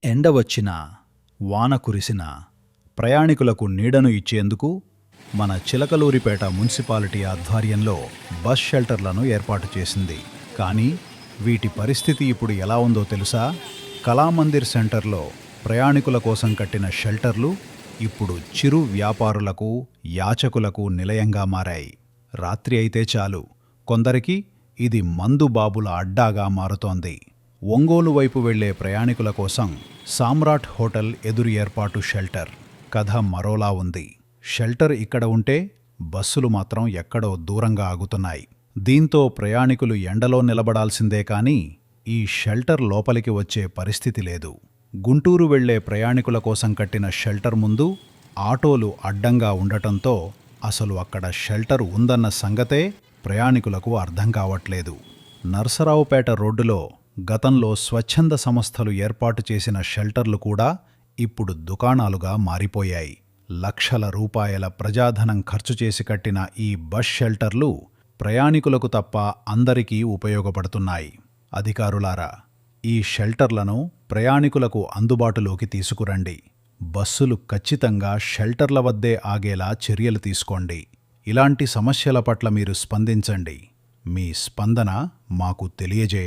ఎండ వచ్చినా, వాన కురిసినా ప్రయాణికులకు నీడను ఇచ్చేందుకు మన చిలకలూరిపేట మున్సిపాలిటీ ఆధ్వర్యంలో బస్ షెల్టర్లను ఏర్పాటు చేసింది. కానీ వీటి పరిస్థితి ఇప్పుడు ఎలా ఉందో తెలుసా? కళామందిర్ సెంటర్లో ప్రయాణికుల కోసం కట్టిన షెల్టర్లు ఇప్పుడు చిరు వ్యాపారులకు, యాచకులకు నిలయంగా మారాయి. రాత్రి అయితే చాలు, కొందరికి ఇది మందుబాబుల అడ్డాగా మారుతోంది. ఒంగోలు వైపు వెళ్లే ప్రయాణికుల కోసం సామ్రాట్ హోటల్ ఎదురు ఏర్పాటు షెల్టర్ కథ మరోలా ఉంది. షెల్టర్ ఇక్కడ ఉంటే బస్సులు మాత్రం ఎక్కడో దూరంగా ఆగుతున్నాయి. దీంతో ప్రయాణికులు ఎండలో నిలబడాల్సిందే కానీ ఈ షెల్టర్ లోపలికి వచ్చే పరిస్థితి లేదు. గుంటూరు వెళ్లే ప్రయాణికుల కోసం కట్టిన షెల్టర్ ముందు ఆటోలు అడ్డంగా ఉండటంతో అసలు అక్కడ షెల్టర్ ఉందన్న సంగతే ప్రయాణికులకు అర్థం కావట్లేదు. నర్సరావుపేట రోడ్డులో గతంలో స్వచ్ఛంద సంస్థలు ఏర్పాటు చేసిన షెల్టర్లు కూడా ఇప్పుడు దుకాణాలుగా మారిపోయాయి. లక్షల రూపాయల ప్రజాధనం ఖర్చు చేసి కట్టిన ఈ బస్ షెల్టర్లు ప్రయాణికులకు తప్ప అందరికీ ఉపయోగపడుతున్నాయి. అధికారులారా, ఈ షెల్టర్లను ప్రయాణికులకు అందుబాటులోకి తీసుకురండి. బస్సులు ఖచ్చితంగా షెల్టర్ల వద్దే ఆగేలా చర్యలు తీసుకోండి. ఇలాంటి సమస్యల పట్ల మీరు స్పందించండి. మీ స్పందన మాకు తెలియజేయండి.